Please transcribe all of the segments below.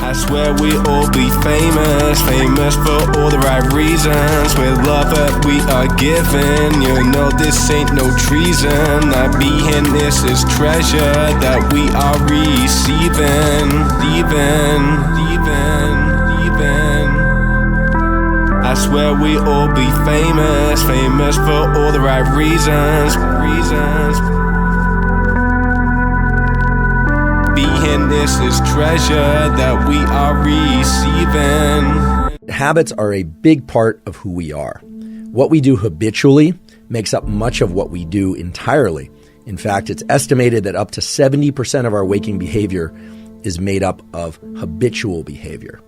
I swear we all be famous, famous for all the right reasons. With love that we are given, you know this ain't no treason. That being this is treasure that we are receiving. I swear we all be famous, famous for all the right reasons. Being this is treasure that we are receiving. Habits are a big part of who we are. What we do habitually makes up much of what we do entirely. In fact, it's estimated that up to 70% of our waking behavior is made up of habitual behavior.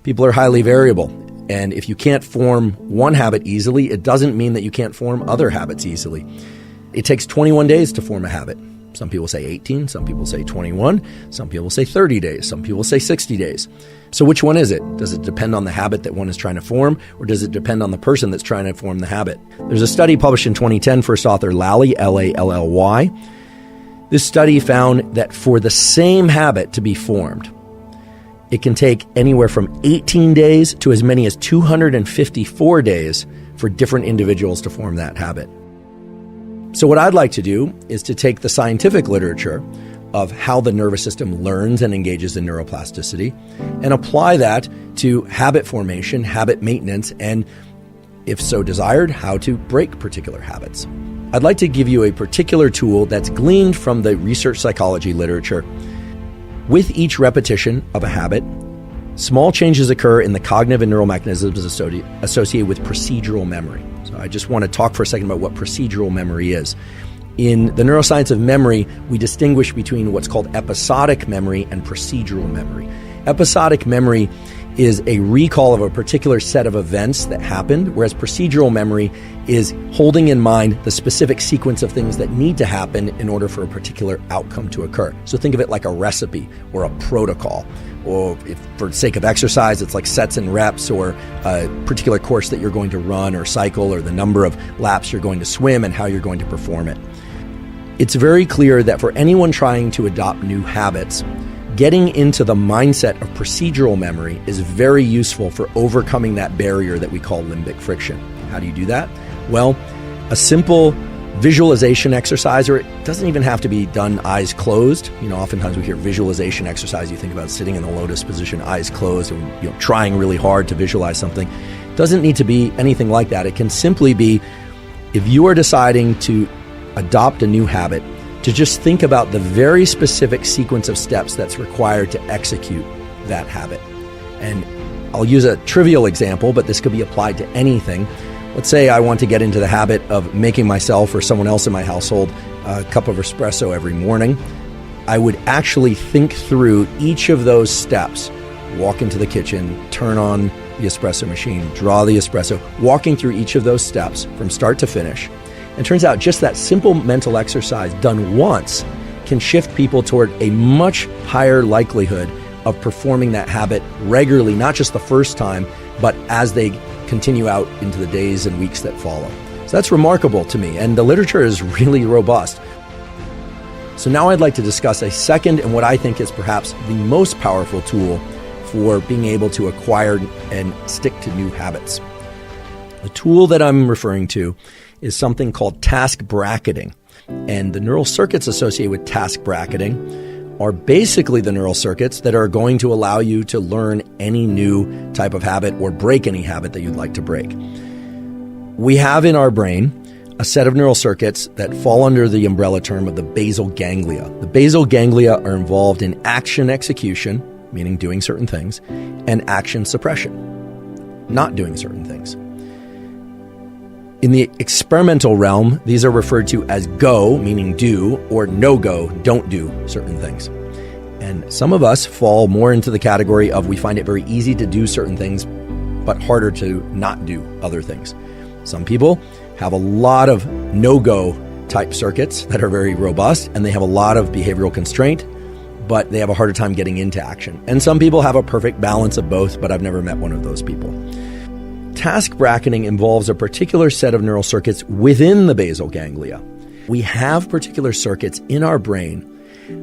People are highly variable, and if you can't form one habit easily, it doesn't mean that you can't form other habits easily. It takes 21 days to form a habit. Some people say 18, some people say 21, some people say 30 days, some people say 60 days. So which one is it? Does it depend on the habit that one is trying to form, or does it depend on the person that's trying to form the habit? There's a study published in 2010, first author Lally, L-A-L-L-Y. This study found that for the same habit to be formed, it can take anywhere from 18 days to as many as 254 days for different individuals to form that habit. So what I'd like to do is to take the scientific literature of how the nervous system learns and engages in neuroplasticity and apply that to habit formation, habit maintenance, and, if so desired, how to break particular habits. I'd like to give you a particular tool that's gleaned from the research psychology literature. With each repetition of a habit, small changes occur in the cognitive and neural mechanisms associated with procedural memory. So I just want to talk for a second about what procedural memory is. In the neuroscience of memory, we distinguish between what's called episodic memory and procedural memory. Episodic memory is a recall of a particular set of events that happened, whereas procedural memory is holding in mind the specific sequence of things that need to happen in order for a particular outcome to occur. So think of it like a recipe or a protocol. Or if for the sake of exercise, it's like sets and reps, or a particular course that you're going to run or cycle, or the number of laps you're going to swim and how you're going to perform it. It's very clear that for anyone trying to adopt new habits, getting into the mindset of procedural memory is very useful for overcoming that barrier that we call limbic friction. How do you do that? Well, a simple visualization exercise, or it doesn't even have to be done eyes closed. Oftentimes we hear visualization exercise. You think about sitting in the lotus position, eyes closed, and trying really hard to visualize something. It doesn't need to be anything like that. It can simply be, if you are deciding to adopt a new habit, to just think about the very specific sequence of steps that's required to execute that habit. And I'll use a trivial example, but this could be applied to anything. Let's say I want to get into the habit of making myself or someone else in my household a cup of espresso every morning. I would actually think through each of those steps. Walk into the kitchen, turn on the espresso machine, draw the espresso, walking through each of those steps from start to finish. And turns out just that simple mental exercise done once can shift people toward a much higher likelihood of performing that habit regularly, not just the first time, but as they continue out into the days and weeks that follow. So that's remarkable to me, and the literature is really robust. So now I'd like to discuss a second and what I think is perhaps the most powerful tool for being able to acquire and stick to new habits. The tool that I'm referring to is something called task bracketing. And the neural circuits associated with task bracketing are basically the neural circuits that are going to allow you to learn any new type of habit or break any habit that you'd like to break. We have in our brain a set of neural circuits that fall under the umbrella term of the basal ganglia. The basal ganglia are involved in action execution, meaning doing certain things, and action suppression, not doing certain things. In the experimental realm, these are referred to as go, meaning do, or no-go, don't do certain things. And some of us fall more into the category of we find it very easy to do certain things, but harder to not do other things. Some people have a lot of no-go type circuits that are very robust, and they have a lot of behavioral constraint, but they have a harder time getting into action. And some people have a perfect balance of both, but I've never met one of those people. Task bracketing involves a particular set of neural circuits within the basal ganglia. We have particular circuits in our brain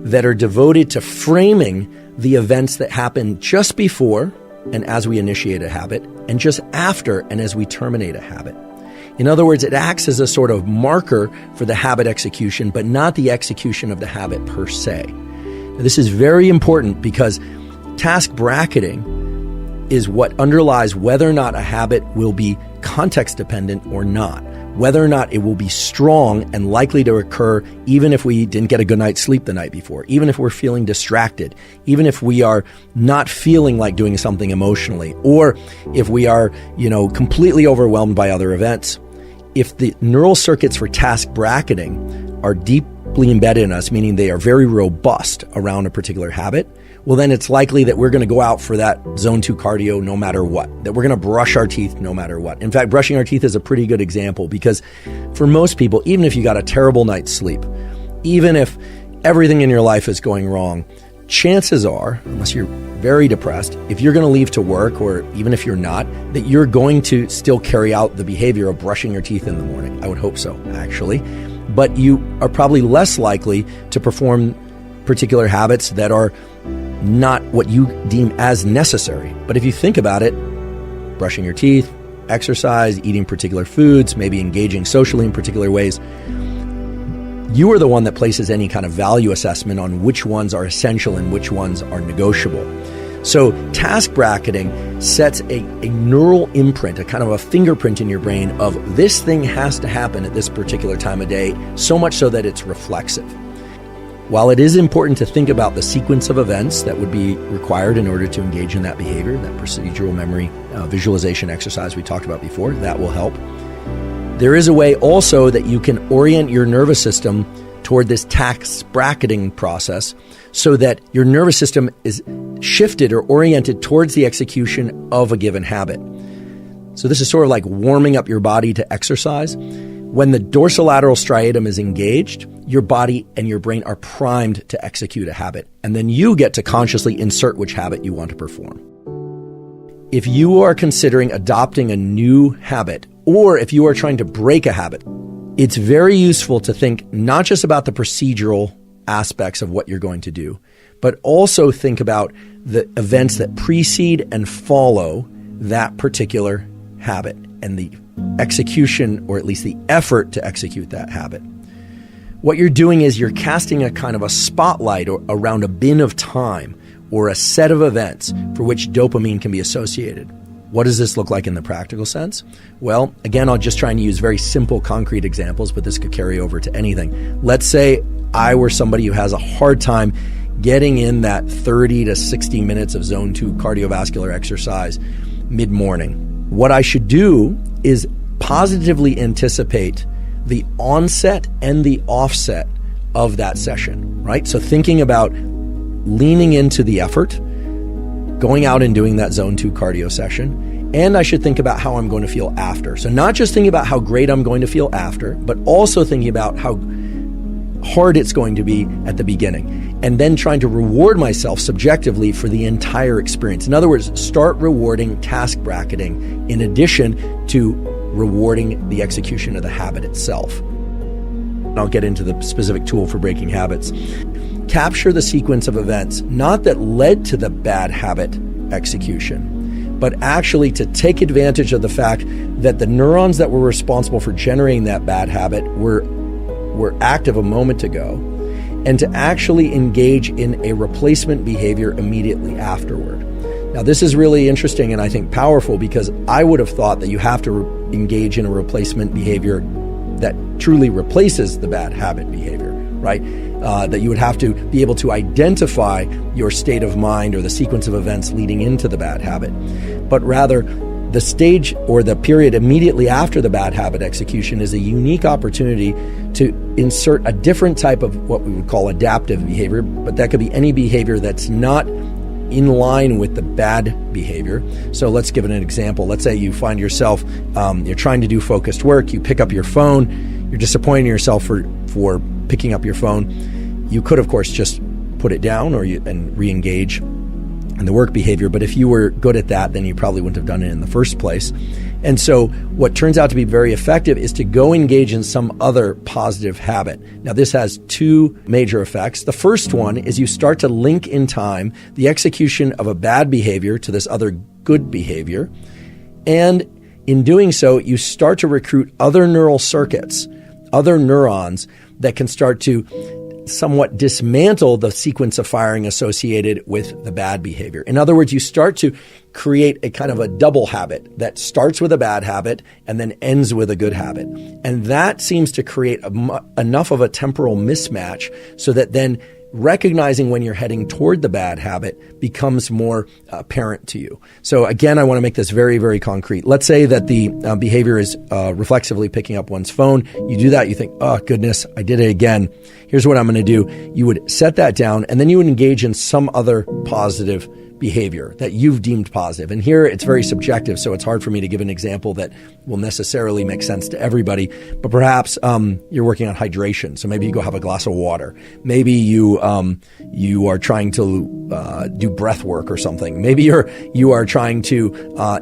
that are devoted to framing the events that happen just before and as we initiate a habit, and just after and as we terminate a habit. In other words, it acts as a sort of marker for the habit execution, but not the execution of the habit per se. Now, this is very important because task bracketing is what underlies whether or not a habit will be context dependent or not, whether or not it will be strong and likely to occur even if we didn't get a good night's sleep the night before, even if we're feeling distracted, even if we are not feeling like doing something emotionally, or if we are, completely overwhelmed by other events. If the neural circuits for task bracketing are deeply embedded in us, meaning they are very robust around a particular habit, well, then it's likely that we're going to go out for that zone 2 cardio no matter what, that we're going to brush our teeth no matter what. In fact, brushing our teeth is a pretty good example because for most people, even if you got a terrible night's sleep, even if everything in your life is going wrong, chances are, unless you're very depressed, if you're going to leave to work, or even if you're not, that you're going to still carry out the behavior of brushing your teeth in the morning. I would hope so, actually. But you are probably less likely to perform particular habits that are not what you deem as necessary. But if you think about it, brushing your teeth, exercise, eating particular foods, maybe engaging socially in particular ways, you are the one that places any kind of value assessment on which ones are essential and which ones are negotiable. So task bracketing sets a neural imprint, a kind of a fingerprint in your brain of this thing has to happen at this particular time of day, so much so that it's reflexive. While it is important to think about the sequence of events that would be required in order to engage in that behavior, that procedural memory visualization exercise we talked about before, that will help. There is a way also that you can orient your nervous system toward this task bracketing process so that your nervous system is shifted or oriented towards the execution of a given habit. So this is sort of like warming up your body to exercise. When the dorsolateral striatum is engaged, your body and your brain are primed to execute a habit, and then you get to consciously insert which habit you want to perform. If you are considering adopting a new habit, or if you are trying to break a habit, it's very useful to think not just about the procedural aspects of what you're going to do, but also think about the events that precede and follow that particular habit and the execution, or at least the effort to execute that habit. What you're doing is you're casting a kind of a spotlight around a bin of time or a set of events for which dopamine can be associated. What does this look like in the practical sense? Well, again, I'll just try and use very simple, concrete examples, but this could carry over to anything. Let's say I were somebody who has a hard time getting in that 30 to 60 minutes of zone 2 cardiovascular exercise mid-morning. What I should do is positively anticipate the onset and the offset of that session, right? So thinking about leaning into the effort, going out and doing that zone 2 cardio session, and I should think about how I'm going to feel after. So not just thinking about how great I'm going to feel after, but also thinking about how hard it's going to be at the beginning, and then trying to reward myself subjectively for the entire experience. In other words, start rewarding task bracketing in addition to rewarding the execution of the habit itself. And I'll get into the specific tool for breaking habits. Capture the sequence of events, not that led to the bad habit execution, but actually to take advantage of the fact that the neurons that were responsible for generating that bad habit were active a moment ago, and to actually engage in a replacement behavior immediately afterward. Now, this is really interesting and I think powerful, because I would have thought that you have to engage in a replacement behavior that truly replaces the bad habit behavior, right? That you would have to be able to identify your state of mind or the sequence of events leading into the bad habit, but rather the stage or the period immediately after the bad habit execution is a unique opportunity to insert a different type of what we would call adaptive behavior, but that could be any behavior that's not in line with the bad behavior. So let's give it an example. Let's say you find yourself, you're trying to do focused work, you pick up your phone, you're disappointing yourself for picking up your phone. You could, of course, just put it down and re-engage and the work behavior. But if you were good at that, then you probably wouldn't have done it in the first place. And so what turns out to be very effective is to go engage in some other positive habit. Now, this has two major effects. The first one is you start to link in time the execution of a bad behavior to this other good behavior. And in doing so, you start to recruit other neural circuits, other neurons that can start to somewhat dismantle the sequence of firing associated with the bad behavior. In other words, you start to create a kind of a double habit that starts with a bad habit and then ends with a good habit. And that seems to create enough of a temporal mismatch so that then recognizing when you're heading toward the bad habit becomes more apparent to you. So again, I want to make this very, very concrete. Let's say that the behavior is reflexively picking up one's phone. You do that, you think, oh goodness, I did it again. Here's what I'm going to do. You would set that down and then you would engage in some other positive behavior that you've deemed positive. And here it's very subjective, so it's hard for me to give an example that will necessarily make sense to everybody. But perhaps you're working on hydration, so maybe you go have a glass of water. Maybe you are trying to do breath work or something. Maybe you are trying to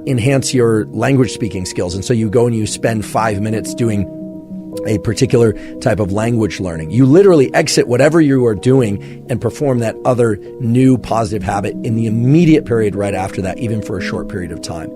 enhance your language speaking skills, and so you go and you spend 5 minutes doing a particular type of language learning. You literally exit whatever you are doing and perform that other new positive habit in the immediate period right after that, even for a short period of time.